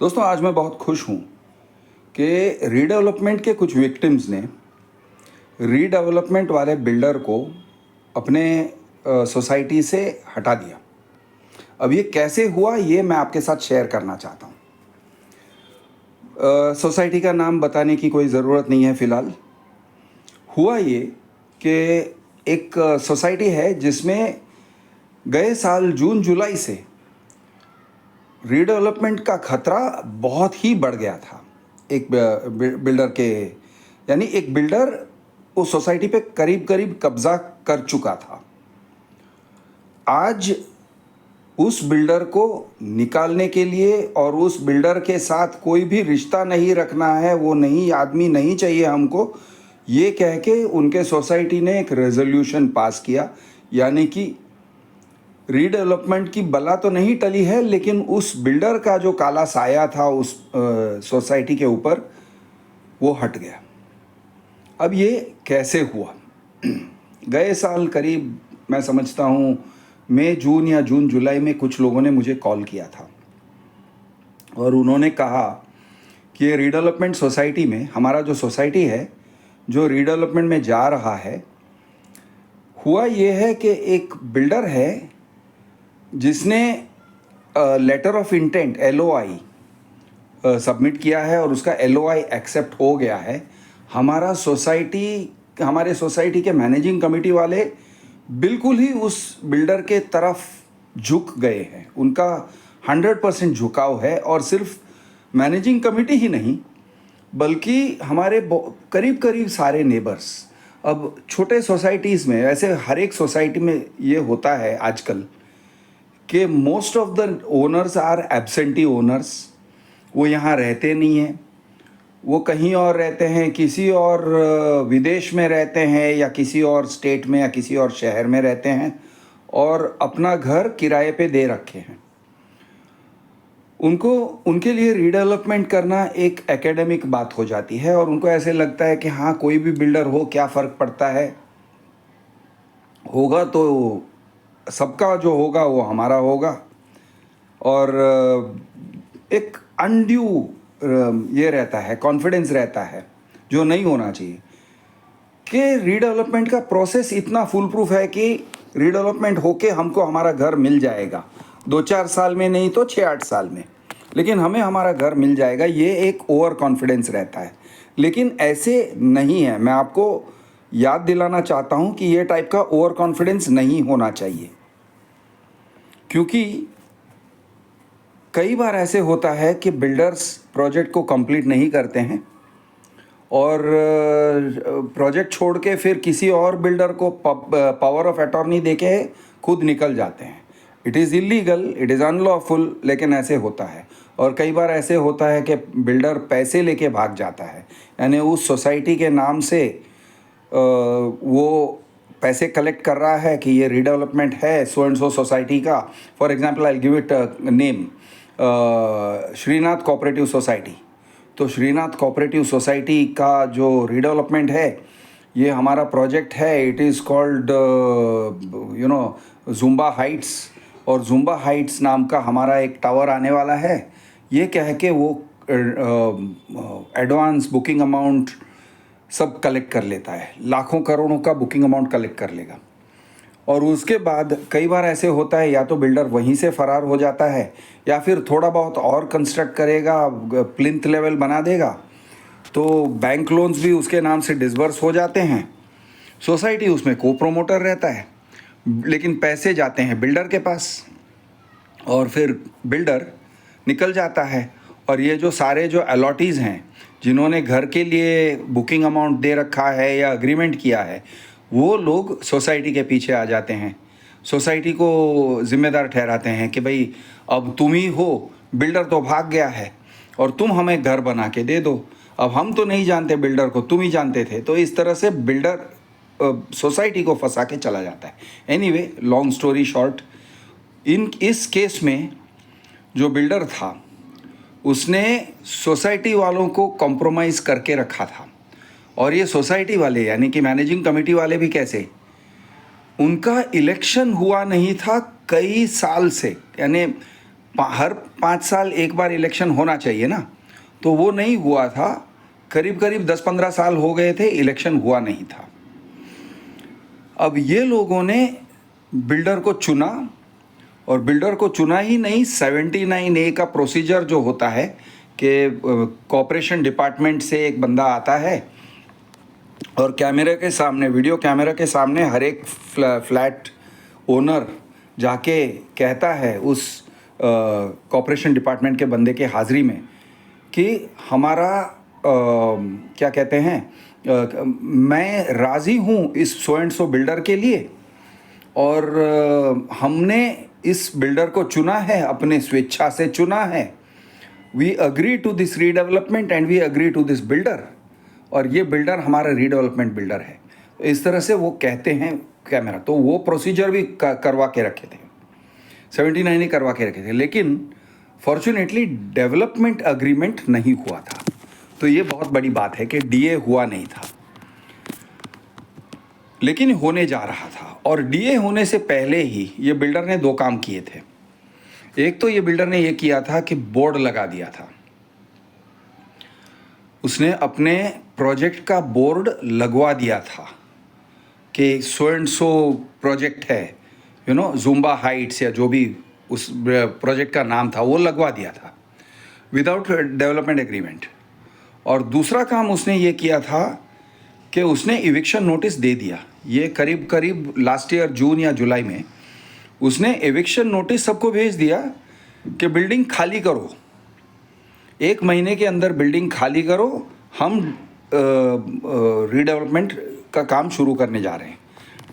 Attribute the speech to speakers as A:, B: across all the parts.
A: दोस्तों, आज मैं बहुत खुश हूँ कि रीडेवलपमेंट के कुछ विक्टिम्स ने रीडेवलपमेंट वाले बिल्डर को अपने सोसाइटी से हटा दिया। अब ये कैसे हुआ, ये मैं आपके साथ शेयर करना चाहता हूँ। सोसाइटी का नाम बताने की कोई ज़रूरत नहीं है फ़िलहाल। हुआ ये कि एक सोसाइटी है जिसमें गए साल जून जुलाई से रीडेवलपमेंट का खतरा बहुत ही बढ़ गया था। एक बिल्डर के यानी एक बिल्डर उस सोसाइटी पे करीब करीब कब्जा कर चुका था। आज उस बिल्डर को निकालने के लिए और उस बिल्डर के साथ कोई भी रिश्ता नहीं रखना है, वो नहीं आदमी नहीं चाहिए हमको, ये कह के उनके सोसाइटी ने एक रेजोल्यूशन पास किया। यानी कि रीडेवलपमेंट की बला तो नहीं टली है, लेकिन उस बिल्डर का जो काला साया था उस सोसाइटी के ऊपर, वो हट गया। अब ये कैसे हुआ? गए साल करीब मैं समझता हूँ मई जून या जून जुलाई में कुछ लोगों ने मुझे कॉल किया था और उन्होंने कहा कि ये रीडेवलपमेंट सोसाइटी में, हमारा जो सोसाइटी है जो रीडेवलपमेंट में जा रहा है, हुआ ये है कि एक बिल्डर है जिसने letter of intent LOI submit किया है और उसका LOI एक्सेप्ट हो गया है। हमारे सोसाइटी के मैनेजिंग कमेटी वाले बिल्कुल ही उस बिल्डर के तरफ झुक गए हैं। उनका 100% झुकाव है और सिर्फ मैनेजिंग कमेटी ही नहीं बल्कि हमारे करीब करीब सारे नेबर्स। अब छोटे सोसाइटीज़ में, वैसे हर एक सोसाइटी में ये होता है आजकल कि most of the owners are absentee owners. वो यहाँ रहते नहीं हैं, वो कहीं और रहते हैं, किसी और विदेश में रहते हैं या किसी और स्टेट में या किसी और शहर में रहते हैं और अपना घर किराए पे दे रखे हैं। उनके लिए रीडेवलपमेंट करना एक एकेडमिक बात हो जाती है और उनको ऐसे लगता है कि हाँ, कोई भी बिल्डर हो, क्या फ़र्क पड़ता है, होगा तो सबका जो होगा वो हमारा होगा। और एक अनड्यू ये रहता है, कॉन्फिडेंस रहता है जो नहीं होना चाहिए कि रीडेवलपमेंट का प्रोसेस इतना फुल प्रूफ है कि रीडेवलपमेंट होके हमको हमारा घर मिल जाएगा, 2-4 साल में नहीं तो 6-8 साल में, लेकिन हमें हमारा घर मिल जाएगा। ये एक ओवर कॉन्फिडेंस रहता है, लेकिन ऐसे नहीं है। मैं आपको याद दिलाना चाहता हूँ कि ये टाइप का ओवर कॉन्फिडेंस नहीं होना चाहिए, क्योंकि कई बार ऐसे होता है कि बिल्डर्स प्रोजेक्ट को कंप्लीट नहीं करते हैं और प्रोजेक्ट छोड़ के फिर किसी और बिल्डर को पावर ऑफ अटॉर्नी देके खुद निकल जाते हैं। It is illegal, it is unlawful, लेकिन ऐसे होता है। और कई बार ऐसे होता है कि बिल्डर पैसे लेके भाग जाता है, यानी उस सोसाइटी के नाम से वो पैसे कलेक्ट कर रहा है कि ये रीडेवलपमेंट है सो एंड सो सोसाइटी का। For example, I give it name, Shrinath cooperative society. तो श्रीनाथ कोऑपरेटिव सोसाइटी का जो रीडेवलपमेंट है, ये हमारा प्रोजेक्ट है। It is called Zumba Heights, और जुम्बा हाइट्स नाम का हमारा एक टावर आने वाला है। ये कह के वो एडवांस बुकिंग अमाउंट सब कलेक्ट कर लेता है, लाखों करोड़ों का बुकिंग अमाउंट कलेक्ट कर लेगा। और उसके बाद कई बार ऐसे होता है, या तो बिल्डर वहीं से फ़रार हो जाता है या फिर थोड़ा बहुत और कंस्ट्रक्ट करेगा, प्लिंथ लेवल बना देगा, तो बैंक लोन्स भी उसके नाम से डिसबर्स हो जाते हैं। सोसाइटी उसमें को प्रोमोटर रहता है, लेकिन पैसे जाते हैं बिल्डर के पास और फिर बिल्डर निकल जाता है। और ये जो सारे जो अलॉटीज़ हैं, जिन्होंने घर के लिए बुकिंग अमाउंट दे रखा है या अग्रीमेंट किया है, वो लोग सोसाइटी के पीछे आ जाते हैं, सोसाइटी को ज़िम्मेदार ठहराते हैं कि भाई अब तुम ही हो, बिल्डर तो भाग गया है और तुम हमें घर बना के दे दो। अब हम तो नहीं जानते बिल्डर को, तुम ही जानते थे। तो इस तरह से बिल्डर सोसाइटी को फंसा के चला जाता है। एनीवे, लॉन्ग स्टोरी शॉर्ट, इस केस में जो बिल्डर था उसने सोसाइटी वालों को कॉम्प्रोमाइज़ करके रखा था। और ये सोसाइटी वाले यानी कि मैनेजिंग कमेटी वाले भी कैसे, उनका इलेक्शन हुआ नहीं था कई साल से, यानी हर 5 साल एक बार इलेक्शन होना चाहिए ना, तो वो नहीं हुआ था। करीब करीब 10-15 साल हो गए थे, इलेक्शन हुआ नहीं था। अब ये लोगों ने बिल्डर को चुना, और बिल्डर को चुना ही नहीं, 79A का प्रोसीजर जो होता है कि कॉर्पोरेशन डिपार्टमेंट से एक बंदा आता है और कैमरे के सामने, वीडियो कैमरा के सामने हर एक फ्लैट ओनर जाके कहता है उस कॉर्पोरेशन डिपार्टमेंट के बंदे के हाज़िरी में कि हमारा क्या कहते हैं, मैं राज़ी हूँ इस सो एंड सो बिल्डर के लिए, और हमने इस बिल्डर को चुना है, अपने स्वेच्छा से चुना है। We agree to this redevelopment and we agree to this builder, और ये बिल्डर हमारा रीडेवलपमेंट बिल्डर है। इस तरह से वो कहते हैं कैमरा। तो वो प्रोसीजर भी करवा के रखे थे, 79 करवा के रखे थे, लेकिन फॉर्चुनेटली डेवलपमेंट अग्रीमेंट नहीं हुआ था। तो ये बहुत बड़ी बात है कि डीए हुआ नहीं था, लेकिन होने जा रहा था। और डीए होने से पहले ही ये बिल्डर ने 2 काम किए थे। एक तो ये बिल्डर ने ये किया था कि बोर्ड लगा दिया था, उसने अपने प्रोजेक्ट का बोर्ड लगवा दिया था कि सो एंड सो प्रोजेक्ट है, जुम्बा हाइट्स या जो भी उस प्रोजेक्ट का नाम था, वो लगवा दिया था विदाउट डेवलपमेंट एग्रीमेंट। और दूसरा काम उसने ये किया था कि उसने इविक्शन नोटिस दे दिया। ये करीब करीब लास्ट ईयर जून या जुलाई में उसने एविक्शन नोटिस सबको भेज दिया कि बिल्डिंग खाली करो, 1 महीने के अंदर बिल्डिंग खाली करो, हम रीडेवलपमेंट का काम शुरू करने जा रहे हैं।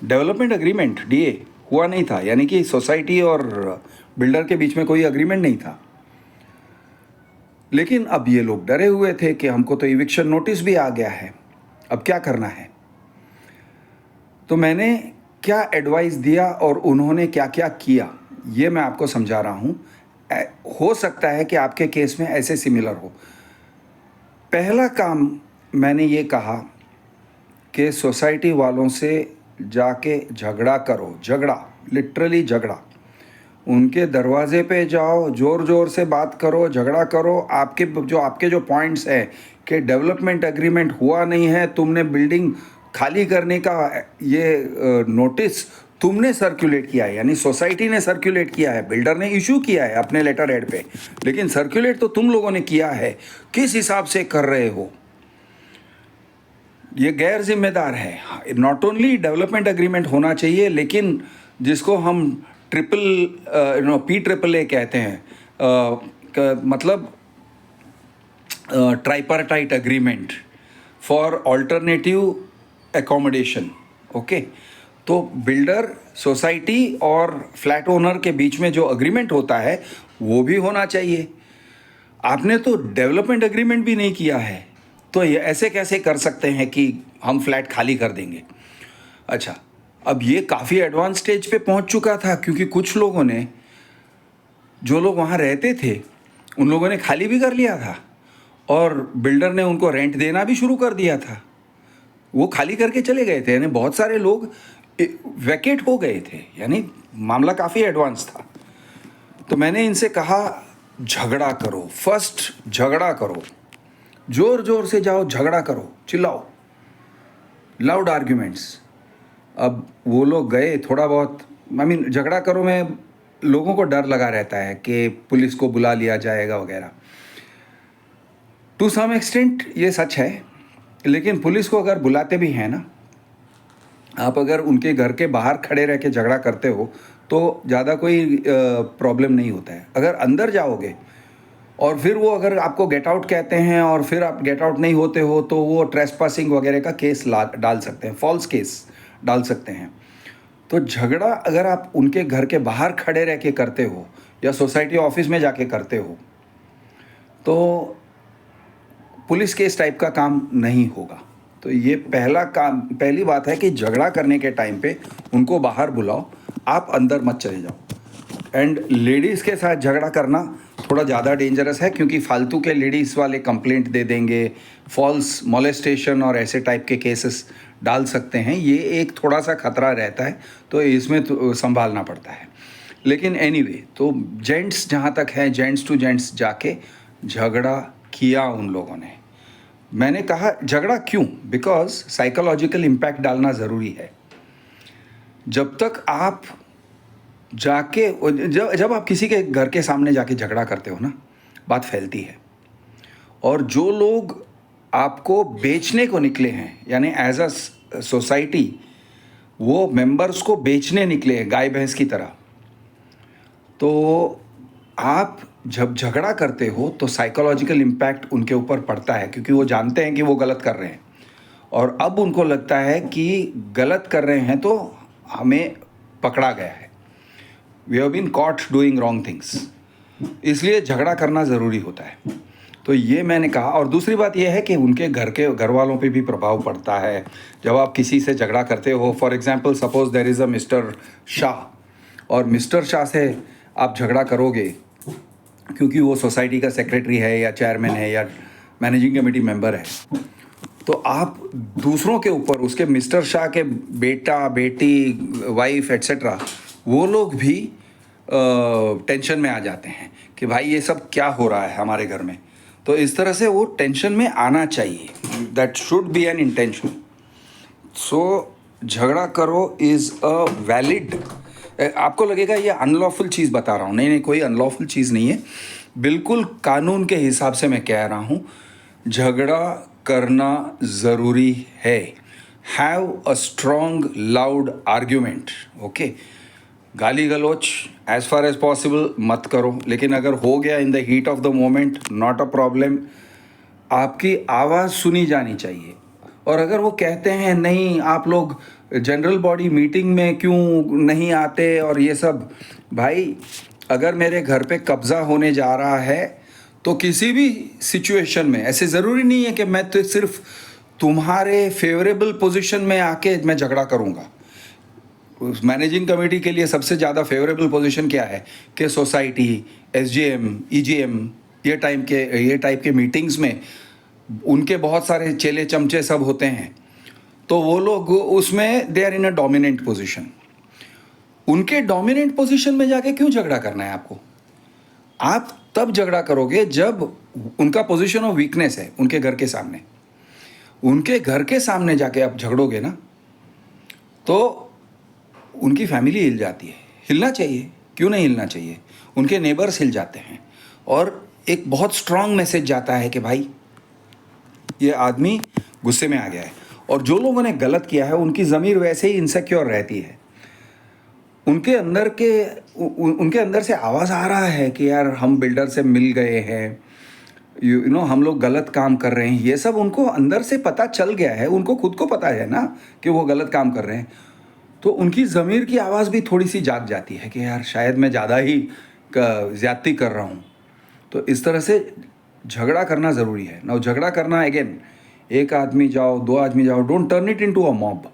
A: डेवलपमेंट एग्रीमेंट डीए हुआ नहीं था, यानी कि सोसाइटी और बिल्डर के बीच में कोई एग्रीमेंट नहीं था। लेकिन अब ये लोग डरे हुए थे कि हमको तो इविक्शन नोटिस भी आ गया है, अब क्या करना है। तो मैंने क्या एडवाइस दिया और उन्होंने क्या क्या किया, ये मैं आपको समझा रहा हूँ। हो सकता है कि आपके केस में ऐसे सिमिलर हो। पहला काम मैंने ये कहा कि सोसाइटी वालों से जाके झगड़ा करो, झगड़ा, लिटरली झगड़ा। उनके दरवाजे पे जाओ, ज़ोर ज़ोर से बात करो, झगड़ा करो। आपके जो पॉइंट्स हैं कि डेवलपमेंट एग्रीमेंट हुआ नहीं है, तुमने बिल्डिंग खाली करने का ये नोटिस तुमने सर्कुलेट किया है, यानी सोसाइटी ने सर्कुलेट किया है, बिल्डर ने इशू किया है अपने लेटर हेड पे, लेकिन सर्कुलेट तो तुम लोगों ने किया है। किस हिसाब से कर रहे हो, ये गैर जिम्मेदार है। नॉट ओनली डेवलपमेंट एग्रीमेंट होना चाहिए, लेकिन जिसको हम PAAA कहते हैं, मतलब tripartite agreement for alternative accommodation. Okay, तो बिल्डर, सोसाइटी और फ्लैट ओनर के बीच में जो एग्रीमेंट होता है वो भी होना चाहिए। आपने तो डेवलपमेंट एग्रीमेंट भी नहीं किया है, तो ये ऐसे कैसे कर सकते हैं कि हम फ्लैट खाली कर देंगे। अच्छा, अब ये काफ़ी एडवांस स्टेज पे पहुंच चुका था, क्योंकि कुछ लोगों ने, जो लोग वहाँ रहते थे, उन लोगों ने खाली भी कर लिया था और बिल्डर ने उनको रेंट देना भी शुरू कर दिया था। वो खाली करके चले गए थे, यानी बहुत सारे लोग वैकेट हो गए थे, यानी मामला काफ़ी एडवांस था। तो मैंने इनसे कहा झगड़ा करो, फर्स्ट झगड़ा करो, ज़ोर ज़ोर से जाओ, झगड़ा करो, चिल्लाओ, लाउड आर्ग्यूमेंट्स। अब वो लोग गए, थोड़ा बहुत झगड़ा करो में लोगों को डर लगा रहता है कि पुलिस को बुला लिया जाएगा वगैरह। टू सम एक्सटेंट ये सच है, लेकिन पुलिस को अगर बुलाते भी हैं ना, आप अगर उनके घर के बाहर खड़े रह के झगड़ा करते हो तो ज़्यादा कोई प्रॉब्लम नहीं होता है। अगर अंदर जाओगे और फिर वो अगर आपको गेट आउट कहते हैं और फिर आप गेट आउट नहीं होते हो, तो वो ट्रेसपासिंग वगैरह का केस डाल सकते हैं, फॉल्स केस डाल सकते हैं। तो झगड़ा अगर आप उनके घर के बाहर खड़े रह के करते हो या सोसाइटी ऑफिस में जाके करते हो, तो पुलिस केस टाइप का काम नहीं होगा। तो ये पहली बात है कि झगड़ा करने के टाइम पे उनको बाहर बुलाओ, आप अंदर मत चले जाओ। एंड लेडीज़ के साथ झगड़ा करना थोड़ा ज़्यादा डेंजरस है, क्योंकि फालतू के लेडीज़ वाले कंप्लेंट दे देंगे, फॉल्स मोलेस्टेशन और ऐसे टाइप के केसेस डाल सकते हैं। ये एक थोड़ा सा खतरा रहता है, तो इसमें तो संभालना पड़ता है। लेकिन एनीवे तो जेंट्स जहाँ तक हैं, जेंट्स टू जेंट्स जाके झगड़ा किया उन लोगों ने। मैंने कहा झगड़ा क्यों? बिकॉज साइकोलॉजिकल इम्पैक्ट डालना ज़रूरी है। जब तक आप जाके जब आप किसी के घर के सामने जाके झगड़ा करते हो ना, बात फैलती है। और जो लोग आपको बेचने को निकले हैं, यानी एज अ सोसाइटी वो मेंबर्स को बेचने निकले हैं गाय भैंस की तरह, तो आप जब झगड़ा करते हो तो साइकोलॉजिकल इम्पैक्ट उनके ऊपर पड़ता है, क्योंकि वो जानते हैं कि वो गलत कर रहे हैं और अब उनको लगता है कि गलत कर रहे हैं तो हमें पकड़ा गया है, we have been caught doing wrong things, इसलिए झगड़ा करना ज़रूरी होता है। तो ये मैंने कहा। और दूसरी बात ये है कि उनके घर वालों पे भी प्रभाव पड़ता है। जब आप किसी से झगड़ा करते हो, for example suppose there is a mister Shah, और मिस्टर शाह से आप झगड़ा करोगे क्योंकि वो सोसाइटी का सेक्रेटरी है या चेयरमैन है या मैनेजिंग कमेटी मेंबर है, तो आप दूसरों के ऊपर, उसके मिस्टर शाह के बेटा बेटी वाइफ एट्सेट्रा, वो लोग भी टेंशन में आ जाते हैं कि भाई ये सब क्या हो रहा है हमारे घर में। तो इस तरह से वो टेंशन में आना चाहिए, that should be an intention. So झगड़ा करो इज़ अ वैलिड। आपको लगेगा ये अनलॉफुल चीज़ बता रहा हूँ, नहीं, कोई अनलॉफुल चीज़ नहीं है, बिल्कुल कानून के हिसाब से मैं कह रहा हूँ। झगड़ा करना ज़रूरी है। Have a strong loud argument, okay. गाली गलौच एज फार एज पॉसिबल मत करो, लेकिन अगर हो गया in the heat of the moment, not a problem, आपकी आवाज़ सुनी जानी चाहिए। और अगर वो कहते हैं नहीं आप लोग जनरल बॉडी मीटिंग में क्यों नहीं आते और ये सब, भाई अगर मेरे घर पे कब्ज़ा होने जा रहा है तो किसी भी सिचुएशन में, ऐसे ज़रूरी नहीं है कि मैं तो सिर्फ तुम्हारे फेवरेबल पोजीशन में आके मैं झगड़ा करूँगा। उस मैनेजिंग कमेटी के लिए सबसे ज़्यादा फेवरेबल पोजीशन क्या है कि सोसाइटी, एसजीएम, ईजीएम, ये टाइप के मीटिंग्स में उनके बहुत सारे चेले चमचे सब होते हैं, तो वो लोग उसमें they are in a dominant position. उनके डोमिनेंट पोजीशन में जाके क्यों झगड़ा करना है आपको? आप तब झगड़ा करोगे जब उनका पोजीशन ऑफ वीकनेस है उनके घर के सामने। उनके घर के सामने जाके आप झगड़ोगे ना, तो उनकी फैमिली हिल जाती है। हिलना चाहिए, क्यों नहीं हिलना चाहिए? उनके नेबर्स हिल जाते हैं और एक बहुत स्ट्रांग मैसेज जाता है कि भाई ये आदमी गुस्से में आ गया है। और जो लोगों ने गलत किया है उनकी ज़मीर वैसे ही इनसिक्योर रहती है। उनके अंदर से आवाज़ आ रहा है कि यार हम बिल्डर से मिल गए हैं, यू नो हम लोग गलत काम कर रहे हैं, ये सब उनको अंदर से पता चल गया है। उनको खुद को पता है ना कि वो गलत काम कर रहे हैं, तो उनकी ज़मीर की आवाज़ भी थोड़ी सी जाग जाती है कि यार शायद मैं ज़्यादा ही ज़्यादती कर रहा हूँ। तो इस तरह से झगड़ा करना ज़रूरी है ना। झगड़ा करना अगेन, एक आदमी जाओ, दो आदमी जाओ, don't turn it into a mob.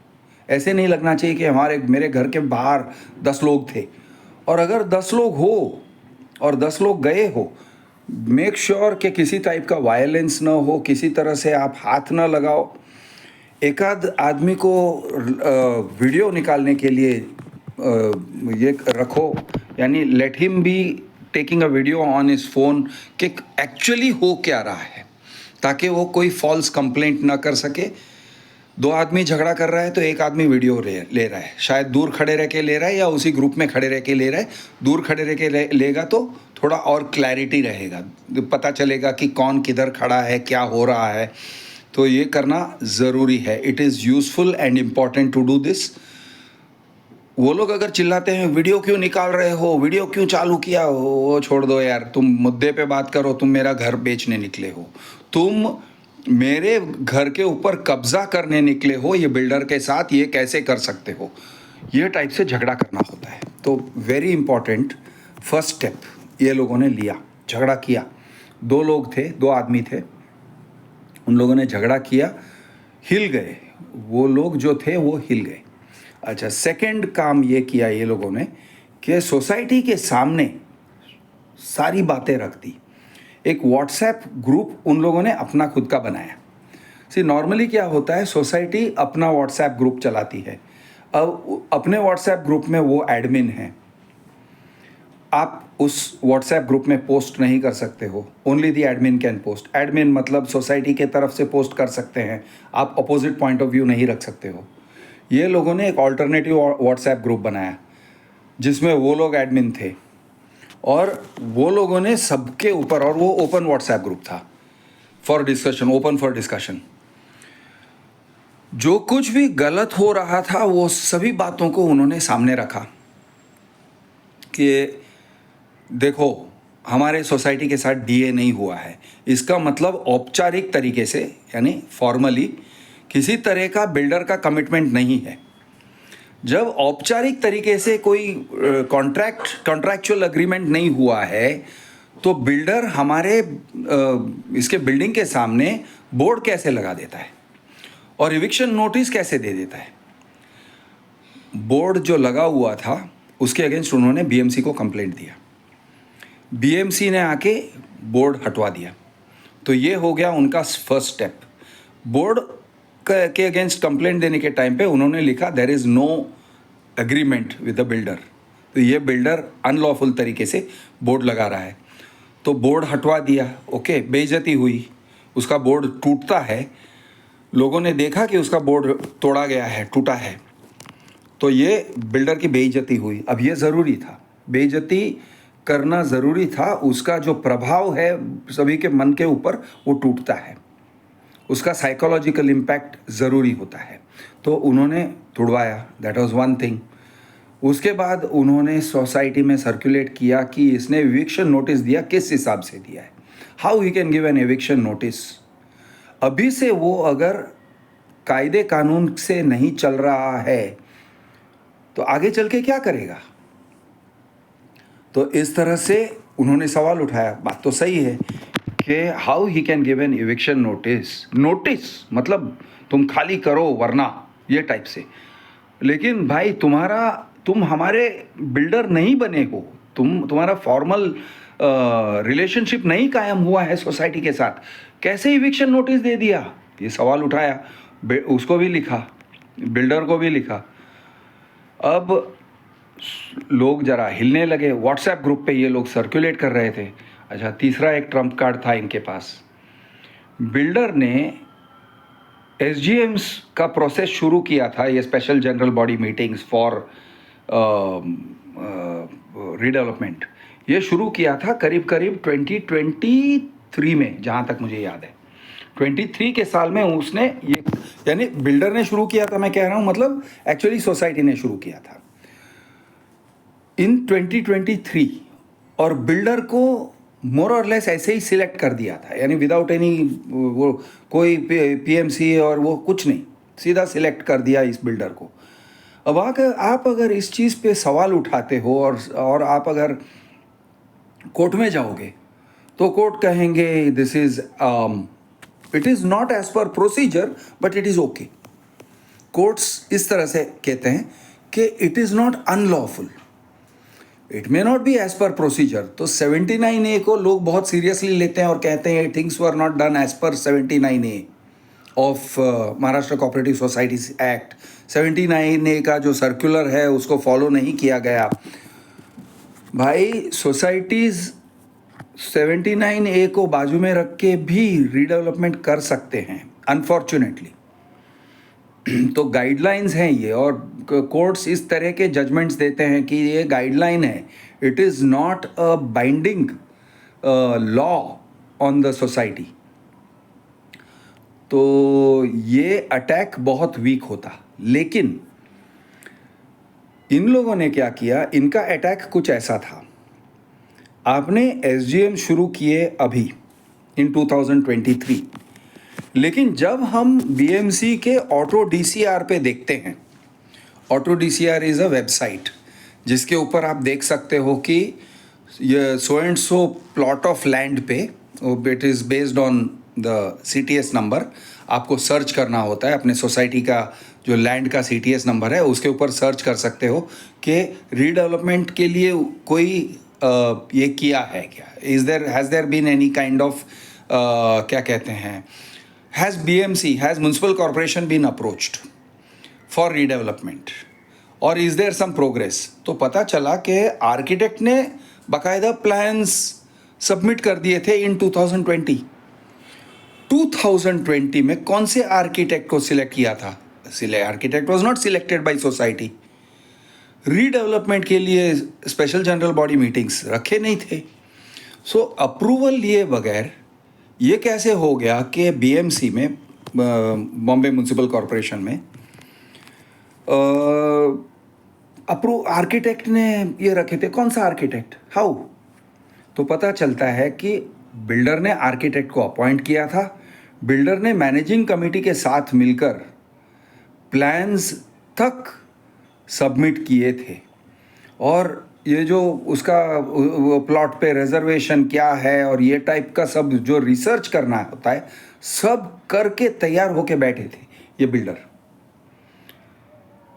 A: ऐसे नहीं लगना चाहिए कि मेरे घर के बाहर 10 लोग थे, और अगर 10 लोग हो और 10 लोग गए हो, मेक श्योर कि किसी टाइप का वायलेंस ना हो, किसी तरह से आप हाथ ना लगाओ। एक आध आदमी को वीडियो निकालने के लिए ये रखो, यानी let him be taking a video on his phone कि एक्चुअली हो क्या रहा है, ताकि वो कोई फॉल्स कंप्लेंट ना कर सके। दो आदमी झगड़ा कर रहा है तो एक आदमी वीडियो ले रहा है, शायद दूर खड़े रह के ले रहा है या उसी ग्रुप में खड़े रह के ले रहा है। दूर खड़े रह के लेगा तो थोड़ा और क्लैरिटी रहेगा, पता चलेगा कि कौन किधर खड़ा है, क्या हो रहा है। तो ये करना ज़रूरी है। It is useful and important to do this. वो लोग अगर चिल्लाते हैं वीडियो क्यों निकाल रहे हो, वीडियो क्यों चालू किया हो, वो छोड़ दो यार, तुम मुद्दे पे बात करो। तुम मेरा घर बेचने निकले हो, तुम मेरे घर के ऊपर कब्जा करने निकले हो, ये बिल्डर के साथ ये कैसे कर सकते हो, ये टाइप से झगड़ा करना होता है। तो वेरी इंपॉर्टेंट फर्स्ट स्टेप ये लोगों ने लिया, झगड़ा किया। दो लोग थे, दो आदमी थे, उन लोगों ने झगड़ा किया, हिल गए, वो लोग जो थे वो हिल गए। अच्छा, सेकंड काम ये किया ये लोगों ने कि सोसाइटी के सामने सारी बातें रख दी। एक व्हाट्सएप ग्रुप उन लोगों ने अपना खुद का बनाया। सी नॉर्मली क्या होता है, सोसाइटी अपना व्हाट्सएप ग्रुप चलाती है। अब अपने व्हाट्सएप ग्रुप में वो एडमिन हैं, आप उस व्हाट्सएप ग्रुप में पोस्ट नहीं कर सकते हो, only the admin can post. Admin मतलब सोसाइटी के तरफ से पोस्ट कर सकते हैं, आप अपोजिट पॉइंट ऑफ व्यू नहीं रख सकते हो। ये लोगों ने एक ऑल्टरनेटिव व्हाट्सएप ग्रुप बनाया जिसमें वो लोग एडमिन थे और वो लोगों ने सबके ऊपर, और वो ओपन व्हाट्सएप ग्रुप था for discussion, open for discussion. जो कुछ भी गलत हो रहा था वो सभी बातों को उन्होंने सामने रखा कि देखो हमारे सोसाइटी के साथ डीए नहीं हुआ है, इसका मतलब औपचारिक तरीके से यानी फॉर्मली किसी तरह का बिल्डर का कमिटमेंट नहीं है। जब औपचारिक तरीके से कोई कॉन्ट्रैक्चुअल अग्रीमेंट नहीं हुआ है तो बिल्डर हमारे इसके बिल्डिंग के सामने बोर्ड कैसे लगा देता है और इविक्शन नोटिस कैसे दे देता है। बोर्ड जो लगा हुआ था उसके अगेंस्ट उन्होंने बीएमसी को कंप्लेंट दिया, बीएमसी ने आके बोर्ड हटवा दिया। तो ये हो गया उनका फर्स्ट स्टेप। बोर्ड के अगेंस्ट कंप्लेंट देने के टाइम पे उन्होंने लिखा there is no agreement with the builder. तो ये बिल्डर अनलॉफुल तरीके से बोर्ड लगा रहा है, तो बोर्ड हटवा दिया। ओके, बेइज्जती हुई, उसका बोर्ड टूटता है, लोगों ने देखा कि उसका बोर्ड तोड़ा गया है, टूटा है, तो ये बिल्डर की बेइज्जती हुई। अब ये ज़रूरी था, बेइज्जती करना ज़रूरी था, उसका जो प्रभाव है सभी के मन के ऊपर वो टूटता है, उसका साइकोलॉजिकल इम्पैक्ट ज़रूरी होता है। तो उन्होंने तुड़वाया, दैट वाज वन थिंग। उसके बाद उन्होंने सोसाइटी में सर्कुलेट किया कि इसने एविक्शन नोटिस दिया, किस हिसाब से दिया है, how he can give an eviction notice. अभी से वो अगर कायदे कानून से नहीं चल रहा है तो आगे चल के क्या करेगा। तो इस तरह से उन्होंने सवाल उठाया। बात तो सही है कि how he can give an eviction notice, notice मतलब तुम खाली करो वरना, ये टाइप से। लेकिन भाई तुम हमारे बिल्डर नहीं बने हो, तुम्हारा फॉर्मल रिलेशनशिप नहीं कायम हुआ है सोसाइटी के साथ, कैसे इविक्शन नोटिस दे दिया, ये सवाल उठाया। उसको भी लिखा, बिल्डर को भी लिखा। अब लोग जरा हिलने लगे, व्हाट्सएप ग्रुप पे ये लोग सर्कुलेट कर रहे थे। अच्छा, तीसरा एक ट्रम्प कार्ड था इनके पास। बिल्डर ने एसजीएम्स का प्रोसेस शुरू किया था, ये special general body meetings for redevelopment, ये शुरू किया था करीब करीब 2023 में, जहाँ तक मुझे याद है 23 के साल में उसने ये, यानी बिल्डर ने शुरू किया था, मैं कह रहा हूँ मतलब एक्चुअली सोसाइटी ने शुरू किया था इन 2023, और बिल्डर को मोर और लेस ऐसे ही सिलेक्ट कर दिया था, यानी विदाउट एनी वो कोई पीएमसी और वो कुछ नहीं, सीधा सिलेक्ट कर दिया इस बिल्डर को। अब आप अगर इस चीज़ पे सवाल उठाते हो और आप अगर कोर्ट में जाओगे तो कोर्ट कहेंगे this is it is not as per procedure but it is okay. Courts इस तरह से कहते हैं कि it is not unlawful, it may not be as per procedure. तो 79A को लोग बहुत सीरियसली लेते हैं और कहते हैं things were not done as per 79A of Maharashtra cooperative societies act. 79A का जो सर्कुलर है उसको फॉलो नहीं किया गया। भाई सोसाइटीज़ 79A को बाजू में रख के भी रीडेवलपमेंट कर सकते हैं अनफॉर्चुनेटली। तो गाइडलाइंस हैं ये, और कोर्ट्स इस तरह के जजमेंट्स देते हैं कि ये गाइडलाइन है, it is not a binding law on the society. तो ये अटैक बहुत वीक होता, लेकिन इन लोगों ने क्या किया, इनका अटैक कुछ ऐसा था। आपने एसजीएम शुरू किए अभी इन 2023, लेकिन जब हम बीएमसी के ऑटो डीसीआर पे देखते हैं, auto DCR is a website जिसके ऊपर आप देख सकते हो कि ये so and so plot of land पे, it is based on the CTS number, आपको सर्च करना होता है अपने सोसाइटी का जो लैंड का सीटीएस नंबर है, उसके ऊपर सर्च कर सकते हो कि रीडेवलपमेंट के लिए कोई ये किया है क्या, has there been any kind of क्या कहते हैं, has BMC, has municipal corporation been approached for redevelopment or is there some progress। तो पता चला कि आर्किटेक्ट ने बाकायदा प्लान्स सबमिट कर दिए थे इन 2020। 2020 में कौन से आर्किटेक्ट को सिलेक्ट किया था? Architect was not selected by society. Redevelopment के लिए स्पेशल जनरल बॉडी मीटिंग्स रखे नहीं थे। सो अप्रूवल लिए बगैर ये कैसे हो गया कि बीएमसी में, बॉम्बे म्यूनसिपल कॉरपोरेशन में, आर्किटेक्ट ने ये रखे थे? कौन सा आर्किटेक्ट? हाउ? तो पता चलता है कि बिल्डर ने आर्किटेक्ट को अपॉइंट किया था, बिल्डर ने मैनेजिंग कमेटी के साथ मिलकर प्लान्स तक सबमिट किए थे, और ये जो उसका प्लॉट पे रिजर्वेशन क्या है और ये टाइप का सब जो रिसर्च करना होता है, सब करके तैयार होके बैठे थे ये बिल्डर।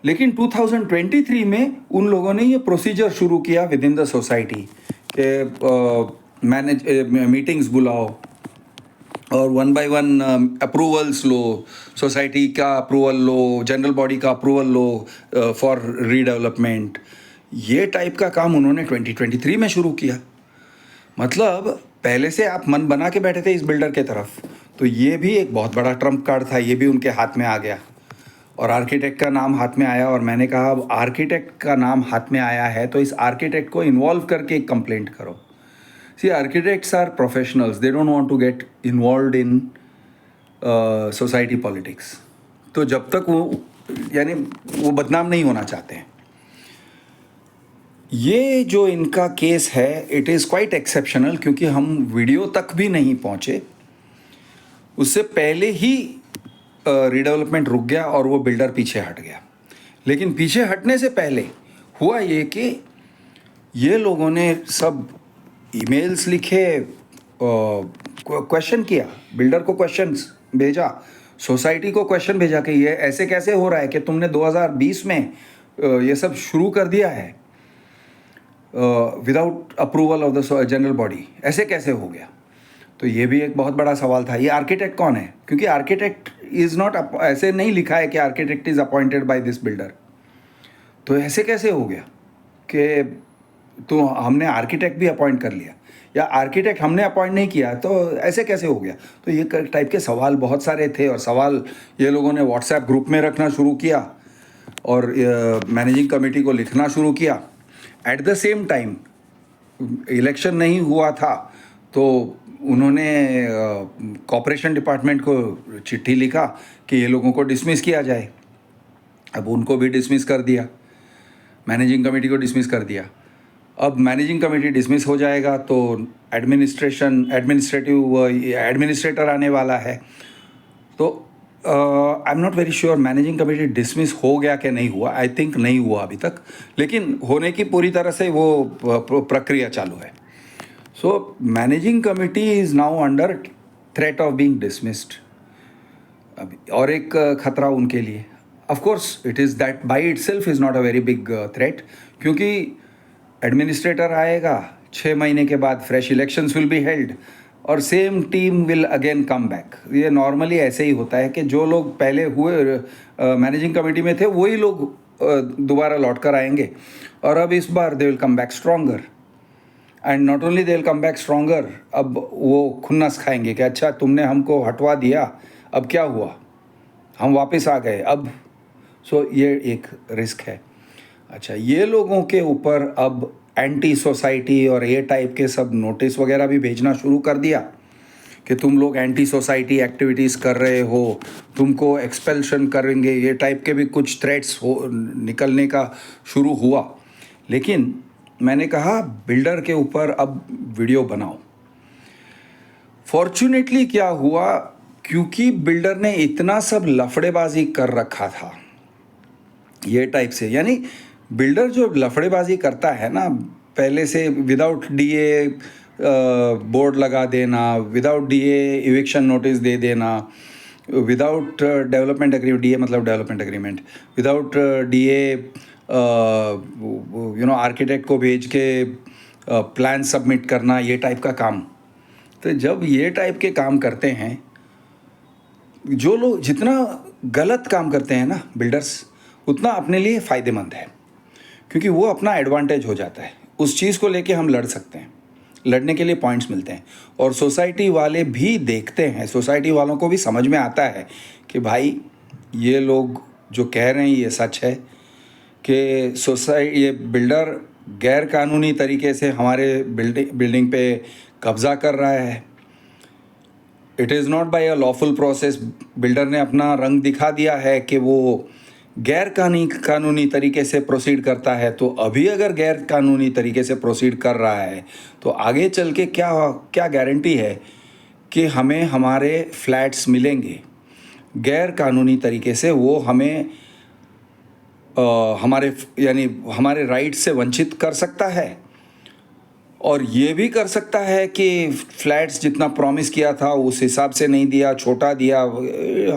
A: लेकिन 2023 में उन लोगों ने ये प्रोसीजर शुरू किया विद इन द सोसाइटी के मीटिंग्स बुलाओ और 1 बाय 1 अप्रूवल्स लो, सोसाइटी का अप्रूवल लो, जनरल बॉडी का अप्रूवल लो फॉर रीडेवलपमेंट। ये टाइप का काम उन्होंने 2023 में शुरू किया। मतलब पहले से आप मन बना के बैठे थे इस बिल्डर के तरफ, तो ये भी एक बहुत बड़ा ट्रम्प कार्ड था, ये भी उनके हाथ में आ गया और आर्किटेक्ट का नाम हाथ में आया। और मैंने कहा अब आर्किटेक्ट का नाम हाथ में आया है तो इस आर्किटेक्ट को इन्वॉल्व करके एक कंप्लेंट करो। See, architects are professionals, they don't want to get involved in society politics. तो जब तक वो बदनाम नहीं होना चाहते हैं। ये जो इनका केस है, इट इज़ क्वाइट एक्सेप्शनल, क्योंकि हम वीडियो तक भी नहीं पहुँचे, उससे पहले ही रीडेवलपमेंट रुक गया और वो बिल्डर पीछे हट गया। लेकिन पीछे हटने से पहले हुआ ये कि ये लोगों ने सब ईमेल्स लिखे, क्वेश्चन किया, बिल्डर को क्वेश्चंस भेजा, सोसाइटी को क्वेश्चन भेजा कि ये ऐसे कैसे हो रहा है कि तुमने 2020 में ये सब शुरू कर दिया है without approval of the general body, ऐसे कैसे हो गया? तो ये भी एक बहुत बड़ा सवाल था। ये आर्किटेक्ट कौन है? क्योंकि आर्किटेक्ट इज़ नॉट, ऐसे नहीं लिखा है कि architect is appointed by this builder. तो ऐसे कैसे हो गया कि तो हमने आर्किटेक्ट भी अपॉइंट कर लिया, या आर्किटेक्ट हमने अपॉइंट नहीं किया, तो ऐसे कैसे हो गया? तो ये टाइप के सवाल बहुत सारे थे और सवाल ये लोगों ने व्हाट्सएप ग्रुप में रखना शुरू किया और मैनेजिंग कमेटी को लिखना शुरू किया। At the same time election नहीं हुआ था तो उन्होंने कॉर्पोरेशन डिपार्टमेंट को चिट्ठी लिखा कि ये लोगों को डिसमिस किया जाए। अब उनको भी डिसमिस कर दिया, मैनेजिंग कमेटी को डिसमिस कर दिया। अब मैनेजिंग कमेटी डिसमिस हो जाएगा तो एडमिनिस्ट्रेटर आने वाला है। तो I am not very sure managing committee dismiss हो गया कि नहीं हुआ। आई थिंक नहीं हुआ अभी तक, लेकिन होने की पूरी तरह से वो प्रक्रिया चालू है। So managing committee is now under threat of being dismissed. और एक खतरा उनके लिए, of course it is that by itself is not a very big threat, क्योंकि एडमिनिस्ट्रेटर आएगा, 6 महीने के बाद fresh elections will be held और same team will again come back. ये नॉर्मली ऐसे ही होता है कि जो लोग पहले हुए मैनेजिंग कमेटी में थे वही लोग दोबारा लौट कर आएंगे, और अब इस बार they will come back stronger. And not only they will come back stronger, अब वो खुन्नस खाएंगे कि अच्छा तुमने हमको हटवा दिया, अब क्या हुआ, हम वापस आ गए अब। सो ये एक रिस्क है। अच्छा, ये लोगों के ऊपर अब एंटी सोसाइटी और ये टाइप के सब नोटिस वगैरह भी भेजना शुरू कर दिया कि तुम लोग एंटी सोसाइटी एक्टिविटीज़ कर रहे हो, तुमको एक्सपेल्शन करेंगे, ये टाइप के भी कुछ थ्रेट्स निकलने का शुरू हुआ। लेकिन मैंने कहा बिल्डर के ऊपर अब वीडियो बनाओ। फॉर्चुनेटली क्या हुआ, क्योंकि बिल्डर ने इतना सब लफड़ेबाजी कर रखा था ये टाइप से, यानी बिल्डर जो लफड़ेबाजी करता है ना, पहले से विदाउट डीए बोर्ड लगा देना, विदाउट डीए इविक्शन नोटिस दे देना, विदाउट डेवलपमेंट एग्रीमेंट, डीए मतलब development agreement, without DA architect को भेज के प्लान सबमिट करना, ये टाइप का काम। तो जब ये टाइप के काम करते हैं, जो लोग जितना गलत काम करते हैं ना बिल्डर्स, उतना अपने लिए फ़ायदेमंद है, क्योंकि वो अपना एडवांटेज हो जाता है, उस चीज़ को लेके हम लड़ सकते हैं, लड़ने के लिए पॉइंट्स मिलते हैं। और सोसाइटी वाले भी देखते हैं, सोसाइटी वालों को भी समझ में आता है कि भाई ये लोग जो कह रहे हैं ये सच है कि ये बिल्डर गैर कानूनी तरीके से हमारे बिल्डिंग पे कब्ज़ा कर रहा है। It is not by a lawful process. Builder ने अपना रंग दिखा दिया है कि वो गैर कानूनी तरीके से प्रोसीड करता है। तो अभी अगर गैर कानूनी तरीके से प्रोसीड कर रहा है तो आगे चल के क्या गारंटी है कि हमें हमारे फ्लैट्स मिलेंगे। गैर कानूनी तरीके से वो हमें हमारे राइट से वंचित कर सकता है, और ये भी कर सकता है कि फ्लैट्स जितना प्रॉमिस किया था उस हिसाब से नहीं दिया, छोटा दिया,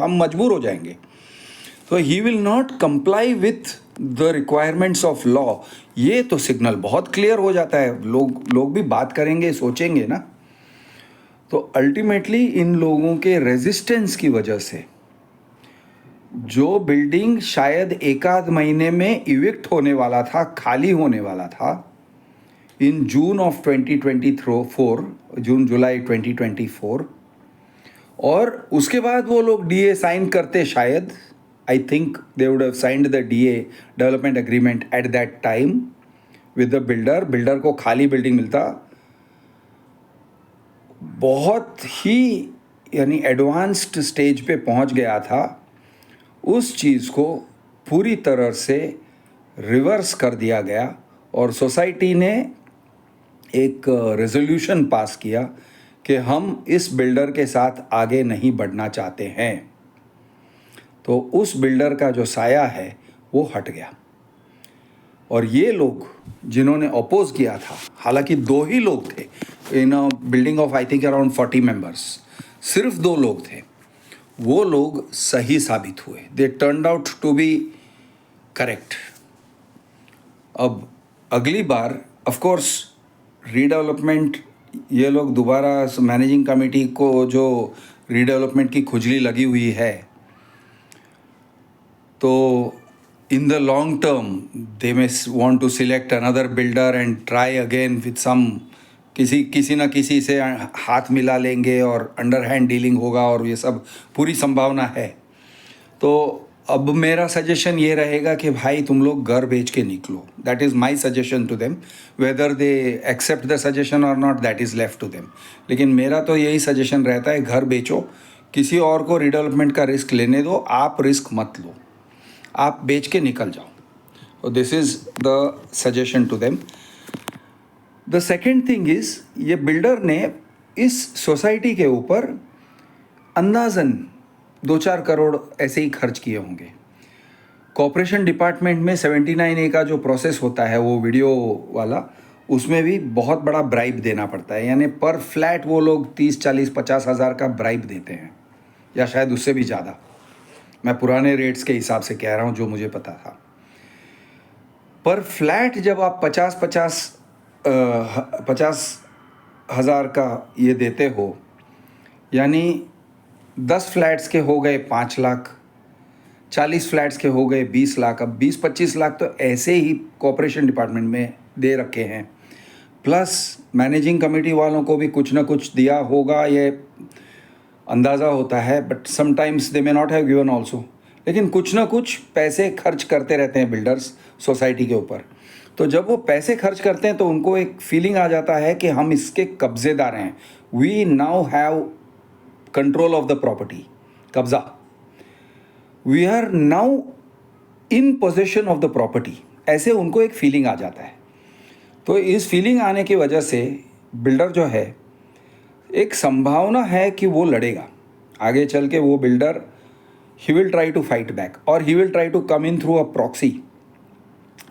A: हम मजबूर हो जाएंगे। तो he will not comply with the requirements of law. ये तो सिग्नल बहुत क्लियर हो जाता है, लोग भी बात करेंगे, सोचेंगे ना। तो अल्टीमेटली इन लोगों के रेजिस्टेंस की वजह से जो बिल्डिंग शायद एक आध महीने में इविक्ट होने वाला था, खाली होने वाला था इन जून ऑफ 2024, जून जुलाई 2024, और उसके बाद वो लोग डीए साइन करते शायद, I think they would have signed the DA development agreement at that time with the builder को खाली बिल्डिंग मिलता। बहुत ही एडवांस्ड स्टेज पे पहुंच गया था। उस चीज़ को पूरी तरह से रिवर्स कर दिया गया और सोसाइटी ने एक रेजोल्यूशन पास किया कि हम इस बिल्डर के साथ आगे नहीं बढ़ना चाहते हैं। तो उस बिल्डर का जो साया है वो हट गया, और ये लोग जिन्होंने अपोज किया था, हालांकि 2 ही लोग थे in a building of I think around 40 members, सिर्फ 2 लोग थे, वो लोग सही साबित हुए। They turned out to be correct. अब अगली बार ऑफ कोर्स रीडेवलपमेंट, ये लोग दोबारा मैनेजिंग कमेटी को जो रीडेवलपमेंट की खुजली लगी हुई है, तो in the long term they may want to select another builder and try again with some किसी ना किसी से हाथ मिला लेंगे और अंडर हैंड डीलिंग होगा, और ये सब पूरी संभावना है। तो अब मेरा सजेशन ये रहेगा कि भाई तुम लोग घर बेच के निकलो। That is my suggestion to them. Whether they accept the suggestion और not, that is left to them. लेकिन मेरा तो यही सजेशन रहता है, घर बेचो, किसी और को रिडेवलपमेंट का रिस्क लेने दो, आप रिस्क मत लो, आप बेच के निकल जाओ। तो this is the suggestion to them. The second thing is, ये बिल्डर ने इस सोसाइटी के ऊपर अंदाज़न 2-4 करोड़ ऐसे ही खर्च किए होंगे। कॉर्पोरेशन डिपार्टमेंट में 79A का जो प्रोसेस होता है वो वीडियो वाला, उसमें भी बहुत बड़ा ब्राइब देना पड़ता है। यानी पर फ्लैट वो लोग 30, 40, 50 हज़ार का ब्राइब देते हैं, या शायद उससे भी ज़्यादा। मैं पुराने रेट्स के हिसाब से कह रहा हूँ जो मुझे पता था। पर फ्लैट जब आप 50 हज़ार का ये देते हो, यानी 10 फ्लैट्स के हो गए 5 लाख, 40 फ्लैट्स के हो गए 20 लाख। अब 20-25 लाख तो ऐसे ही कॉर्पोरेशन डिपार्टमेंट में दे रखे हैं, प्लस मैनेजिंग कमेटी वालों को भी कुछ ना कुछ दिया होगा, ये अंदाज़ा होता है। But sometimes they may not have given also. लेकिन कुछ ना कुछ पैसे खर्च करते रहते हैं बिल्डर्स सोसाइटी के ऊपर। तो जब वो पैसे खर्च करते हैं तो उनको एक फीलिंग आ जाता है कि हम इसके कब्जेदार हैं, we now have control of the property, कब्जा, we are now in possession of the property, ऐसे उनको एक फीलिंग आ जाता है। तो इस फीलिंग आने की वजह से बिल्डर जो है, एक संभावना है कि वो लड़ेगा आगे चल के। वो builder, he will try to fight back, और he will try to come in through a proxy,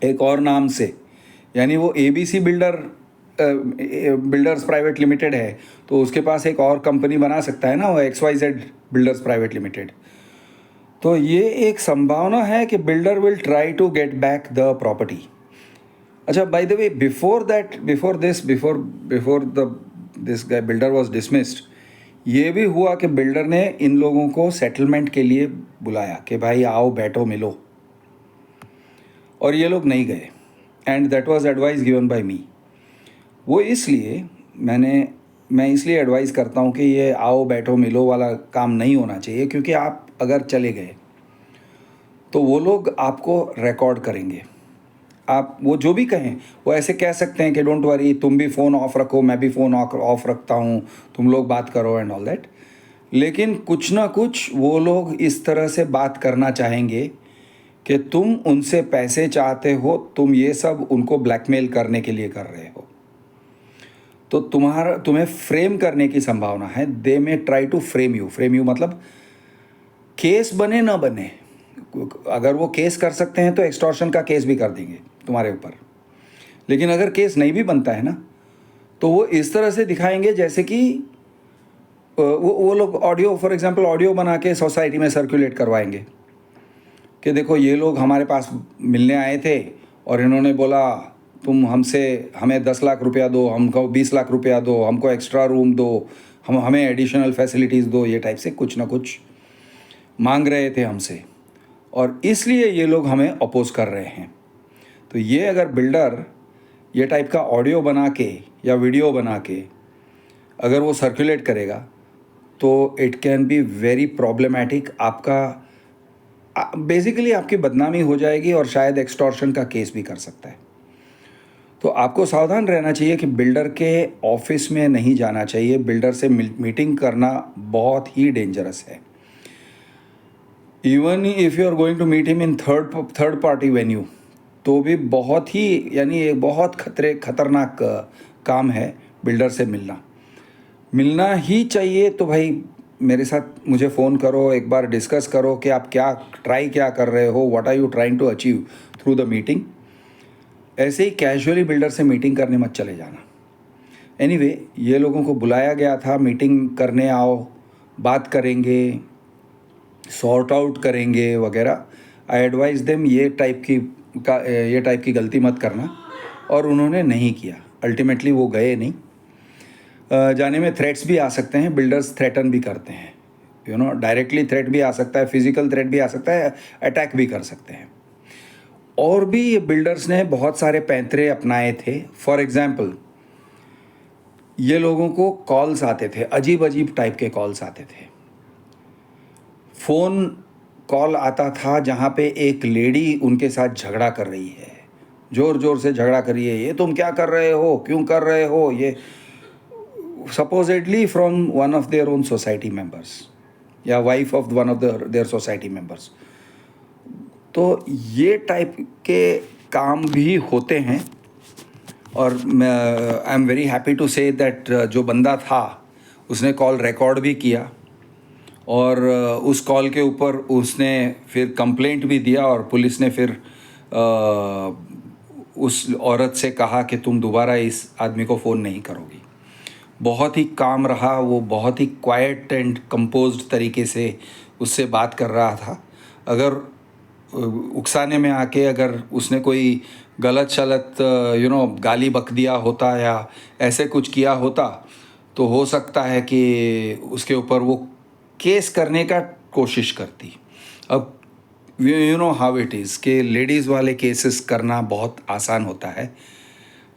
A: एक और नाम से। यानी वो ABC बिल्डर्स प्राइवेट लिमिटेड है, तो उसके पास एक और कंपनी बना सकता है ना, वो XYZ बिल्डर्स प्राइवेट लिमिटेड। तो ये एक संभावना है कि builder will try to get back the property. अच्छा, by the way, before this guy builder was dismissed, ये भी हुआ कि बिल्डर ने इन लोगों को सेटलमेंट के लिए बुलाया कि भाई आओ बैठो मिलो, और ये लोग नहीं गए, and that was advice given by me. वो इसलिए मैं इसलिए एडवाइस करता हूँ कि ये आओ बैठो मिलो वाला काम नहीं होना चाहिए, क्योंकि आप अगर चले गए तो वो लोग आपको रिकॉर्ड करेंगे। आप वो जो भी कहें, वो ऐसे कह सकते हैं कि डोंट वरी, तुम भी फ़ोन ऑफ रखो, मैं भी फ़ोन ऑफ रखता हूँ, तुम लोग बात करो एंड ऑल दैट। लेकिन कुछ ना कुछ वो लोग इस तरह से बात करना चाहेंगे कि तुम उनसे पैसे चाहते हो, तुम ये सब उनको ब्लैकमेल करने के लिए कर रहे हो। तो तुम्हें फ्रेम करने की संभावना है। They may try to frame you मतलब केस बने ना बने, अगर वो केस कर सकते हैं तो एक्सटॉर्शन का केस भी कर देंगे तुम्हारे ऊपर। लेकिन अगर केस नहीं भी बनता है ना, तो वो इस तरह से दिखाएंगे जैसे कि वो लोग ऑडियो, फॉर एग्जांपल ऑडियो बना के सोसाइटी में सर्कुलेट करवाएंगे कि देखो ये लोग हमारे पास मिलने आए थे और इन्होंने बोला तुम हमें 10 लाख रुपया दो, हमको 20 लाख रुपया दो, हमको एक्स्ट्रा रूम दो, हमें एडिशनल फैसिलिटीज़ दो, ये टाइप से कुछ ना कुछ मांग रहे थे हमसे, और इसलिए ये लोग हमें अपोज कर रहे हैं। तो ये अगर बिल्डर ये टाइप का ऑडियो बना के या वीडियो बना के अगर वो सर्कुलेट करेगा तो it can be very problematic. Basically आपकी बदनामी हो जाएगी और शायद एक्सटॉर्शन का केस भी कर सकता है। तो आपको सावधान रहना चाहिए कि बिल्डर के ऑफिस में नहीं जाना चाहिए। बिल्डर से मीटिंग करना बहुत ही डेंजरस है। Even if you are going to meet him in third party venue, तो भी बहुत ही यानी एक बहुत खतरनाक काम है बिल्डर से मिलना ही चाहिए। तो भाई मेरे साथ मुझे फ़ोन करो, एक बार डिस्कस करो कि आप क्या कर रहे हो, what are you trying to achieve through the meeting. ऐसे ही कैजुअली बिल्डर से मीटिंग करने मत चले जाना। एनीवे, ये लोगों को बुलाया गया था, मीटिंग करने आओ, बात करेंगे, सॉर्ट आउट करेंगे वगैरह। आई एडवाइज देम ये टाइप की गलती मत करना, और उन्होंने नहीं किया। अल्टीमेटली वो गए नहीं। जाने में थ्रेट्स भी आ सकते हैं, बिल्डर्स थ्रेटन भी करते हैं, डायरेक्टली थ्रेट भी आ सकता है, फिजिकल थ्रेट भी आ सकता है, अटैक भी कर सकते हैं। और भी ये बिल्डर्स ने बहुत सारे पैंतरे अपनाए थे। फॉर एग्जाम्पल, ये लोगों को कॉल्स आते थे, अजीब अजीब टाइप के कॉल्स आते थे। फ़ोन कॉल आता था जहाँ पे एक लेडी उनके साथ झगड़ा कर रही है, ज़ोर ज़ोर से झगड़ा कर रही है, ये तुम क्या कर रहे हो, क्यों कर रहे हो, ये supposedly from one of their own society members या wife of one of their society members. तो ये टाइप के काम भी होते हैं। और I am very happy to say that जो बंदा था उसने कॉल रिकॉर्ड भी किया, और उस कॉल के ऊपर उसने फिर कंप्लेंट भी दिया, और पुलिस ने फिर उस औरत से कहा कि तुम दोबारा इस आदमी को फ़ोन नहीं करोगी। बहुत ही काम रहा, वो बहुत ही क्वाइट एंड कंपोज्ड तरीके से उससे बात कर रहा था। अगर उकसाने में आके अगर उसने कोई गलत शलत गाली बक दिया होता या ऐसे कुछ किया होता, तो हो सकता है कि उसके ऊपर वो केस करने का कोशिश करती। अब you know how it is कि लेडीज़ वाले केसेस करना बहुत आसान होता है,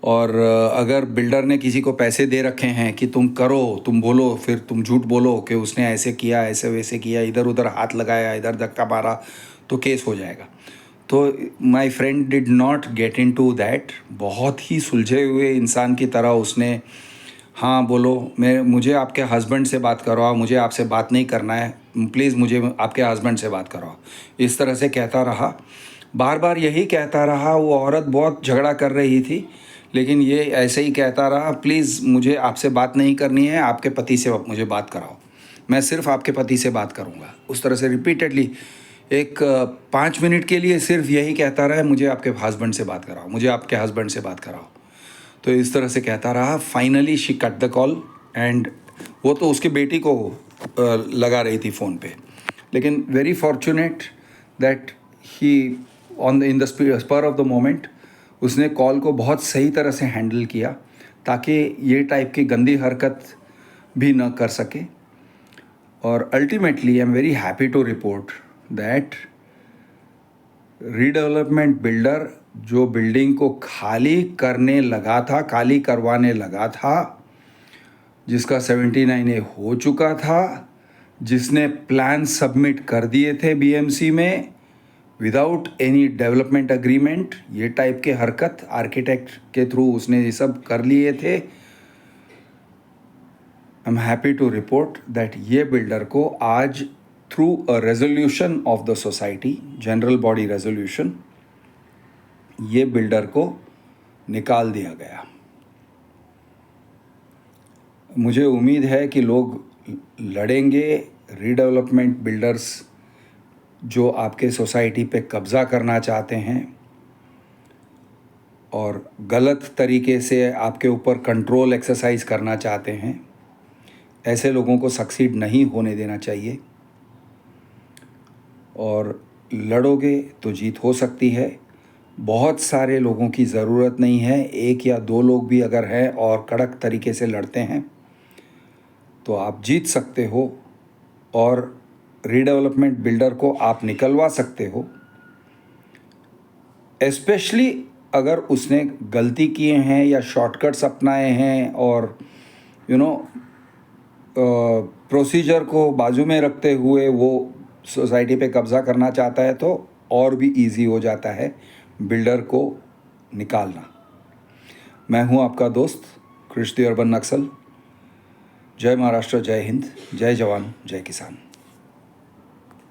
A: और अगर बिल्डर ने किसी को पैसे दे रखे हैं कि तुम करो, तुम बोलो, फिर तुम झूठ बोलो कि उसने ऐसे किया, ऐसे वैसे किया, इधर उधर हाथ लगाया, इधर धक्का मारा, तो केस हो जाएगा। तो my friend did not get into that. बहुत ही सुलझे हुए इंसान की तरह उसने, हाँ बोलो, मुझे आपके हस्बैंड से बात करवाओ, मुझे आपसे बात नहीं करना है, प्लीज़ मुझे आपके हस्बैंड से बात करवाओ, इस तरह से कहता रहा, बार बार यही कहता रहा। वो औरत बहुत झगड़ा कर रही थी, लेकिन ये ऐसे ही कहता रहा, प्लीज़ मुझे आपसे बात नहीं करनी है, आपके पति से मुझे बात कराओ, मैं सिर्फ आपके पति से बात करूँगा। उस तरह से रिपीटेडली 5 मिनट के लिए सिर्फ यही कहता रहा, मुझे आपके हस्बैंड से बात कराओ, मुझे आपके हस्बैंड से बात कराओ। तो इस तरह से कहता रहा। Finally she cut the call, and वो तो उसकी बेटी को लगा रही थी फ़ोन पे। लेकिन very fortunate that he in the spur of the moment उसने कॉल को बहुत सही तरह से हैंडल किया, ताकि ये टाइप की गंदी हरकत भी न कर सके। और ultimately I am very happy to report that redevelopment builder जो बिल्डिंग को खाली करने लगा था, खाली करवाने लगा था, जिसका 79A हो चुका था, जिसने प्लान सबमिट कर दिए थे बीएमसी में विदाउट एनी डेवलपमेंट एग्रीमेंट, ये टाइप के हरकत आर्किटेक्ट के थ्रू उसने ये सब कर लिए थे। I am happy to report that ये बिल्डर को आज through a resolution of the society, general body resolution, ये बिल्डर को निकाल दिया गया। मुझे उम्मीद है कि लोग लड़ेंगे, रीडेवलपमेंट बिल्डर्स जो आपके सोसाइटी पे कब्ज़ा करना चाहते हैं और गलत तरीके से आपके ऊपर कंट्रोल एक्सरसाइज करना चाहते हैं, ऐसे लोगों को सक्सीड नहीं होने देना चाहिए। और लड़ोगे तो जीत हो सकती है। बहुत सारे लोगों की ज़रूरत नहीं है, एक या दो लोग भी अगर हैं और कड़क तरीके से लड़ते हैं तो आप जीत सकते हो और रीडेवलपमेंट बिल्डर को आप निकलवा सकते हो। एस्पेशली अगर उसने गलती किए हैं या शॉर्टकट्स अपनाए हैं और प्रोसीजर को बाजू में रखते हुए वो सोसाइटी पे कब्ज़ा करना चाहता है, तो और भी इजी हो जाता है बिल्डर को निकालना। मैं हूं आपका दोस्त कृष द अर्बन नक्सल। जय महाराष्ट्र, जय हिंद, जय जवान, जय किसान।